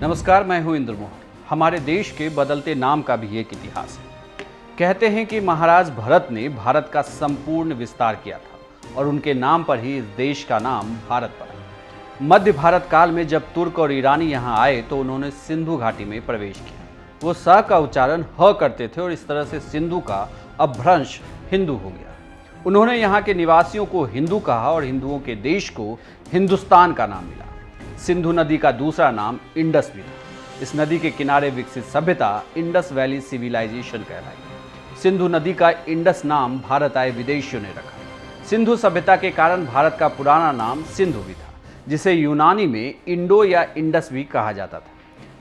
नमस्कार, मैं हूं इंद्र मोहन। हमारे देश के बदलते नाम का भी एक इतिहास है। कहते हैं कि महाराज भरत ने भारत का संपूर्ण विस्तार किया था और उनके नाम पर ही इस देश का नाम भारत पड़ा। मध्य भारत काल में जब तुर्क और ईरानी यहाँ आए तो उन्होंने सिंधु घाटी में प्रवेश किया। वो स का उच्चारण ह करते थे और इस तरह से सिंधु का अपभ्रंश हिंदू हो गया। उन्होंने यहाँ के निवासियों को हिंदू कहा और हिंदुओं के देश को हिंदुस्तान का नाम मिला। सिंधु नदी का दूसरा नाम इंडस भी था। इस नदी के किनारे विकसित सभ्यता इंडस वैली सिविलाइजेशन कहलाई। सिंधु नदी का इंडस नाम भारत आए विदेशियों ने रखा। सिंधु सभ्यता के कारण भारत का पुराना नाम सिंधु भी था, जिसे यूनानी में इंडो या इंडस भी कहा जाता था।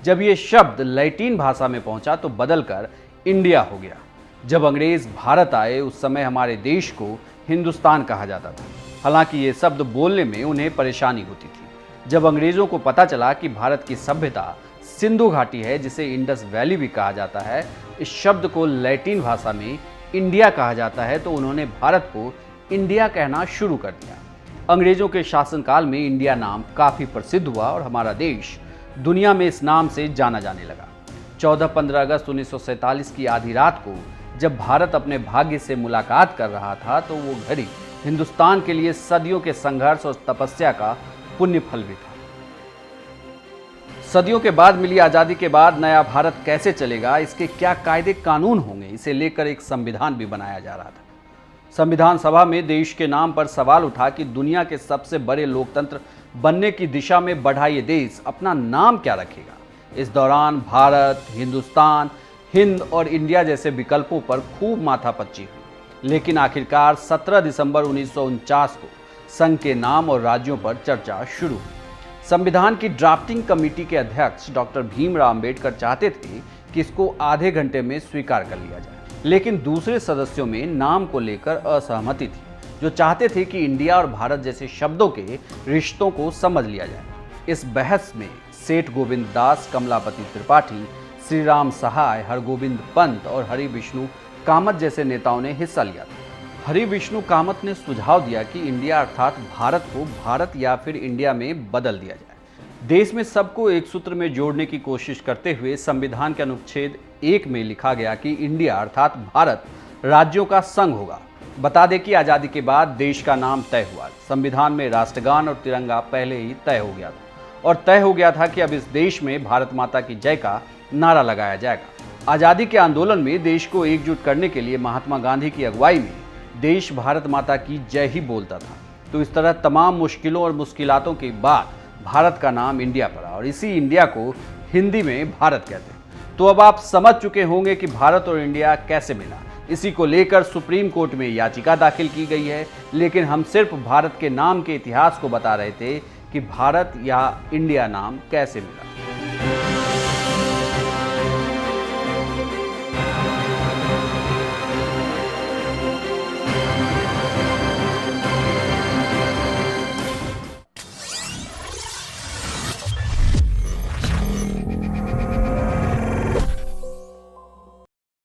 जब ये शब्द लैटिन भाषा में पहुंचा तो बदलकर इंडिया हो गया। जब अंग्रेज भारत आए उस समय हमारे देश को हिंदुस्तान कहा जाता था। हालांकि ये शब्द बोलने में उन्हें परेशानी होती थी। जब अंग्रेजों को पता चला कि भारत की सभ्यता सिंधु घाटी है, जिसे इंडस वैली भी कहा जाता है, इस शब्द को लैटिन भाषा में इंडिया कहा जाता है, तो उन्होंने भारत को इंडिया कहना शुरू कर दिया। अंग्रेजों के शासनकाल में इंडिया नाम काफ़ी प्रसिद्ध हुआ और हमारा देश दुनिया में इस नाम से जाना जाने लगा। 14-15 अगस्त 1947 की आधी रात को जब भारत अपने भाग्य से मुलाकात कर रहा था तो वो घड़ी हिंदुस्तान के लिए सदियों के संघर्ष और तपस्या का पुण्य फल भी था। सदियों के बाद मिली आज़ादी के बाद नया भारत कैसे चलेगा, इसके क्या कायदे कानून होंगे, इसे लेकर एक संविधान भी बनाया जा रहा था। संविधान सभा में देश के नाम पर सवाल उठा कि दुनिया के सबसे बड़े लोकतंत्र बनने की दिशा में बढ़ा ये देश अपना नाम क्या रखेगा। इस दौरान भारत, हिंदुस्तान, हिंद और इंडिया जैसे विकल्पों पर खूब माथापच्ची हुई, लेकिन आखिरकार 17 दिसंबर 1949 को संघ के नाम और राज्यों पर चर्चा शुरू हुई। संविधान की ड्राफ्टिंग कमेटी के अध्यक्ष डॉक्टर भीमराव अंबेडकर चाहते थे कि इसको आधे घंटे में स्वीकार कर लिया जाए, लेकिन दूसरे सदस्यों में नाम को लेकर असहमति थी, जो चाहते थे कि इंडिया और भारत जैसे शब्दों के रिश्तों को समझ लिया जाए। इस बहस में सेठ गोविंद दास, कमलापति त्रिपाठी, श्री राम सहाय, हरगोविंद पंत और हरि विष्णु कामत जैसे नेताओं ने हिस्सा लिया था। हरि विष्णु कामत ने सुझाव दिया कि इंडिया अर्थात भारत को भारत या फिर इंडिया में बदल दिया जाए। देश में सबको एक सूत्र में जोड़ने की कोशिश करते हुए संविधान के अनुच्छेद 1 में लिखा गया कि इंडिया अर्थात भारत राज्यों का संघ होगा। बता दें कि आज़ादी के बाद देश का नाम तय हुआ। संविधान में राष्ट्रगान और तिरंगा पहले ही तय हो गया था और तय हो गया था कि अब इस देश में भारत माता की जय का नारा लगाया जाएगा। आज़ादी के आंदोलन में देश को एकजुट करने के लिए महात्मा गांधी की अगुवाई में देश भारत माता की जय ही बोलता था। तो इस तरह तमाम मुश्किलों और मुश्किलातों के बाद भारत का नाम इंडिया पड़ा और इसी इंडिया को हिंदी में भारत कहते हैं। तो अब आप समझ चुके होंगे कि भारत और इंडिया कैसे मिला। इसी को लेकर सुप्रीम कोर्ट में याचिका दाखिल की गई है, लेकिन हम सिर्फ भारत के नाम के इतिहास को बता रहे थे कि भारत या इंडिया नाम कैसे मिला।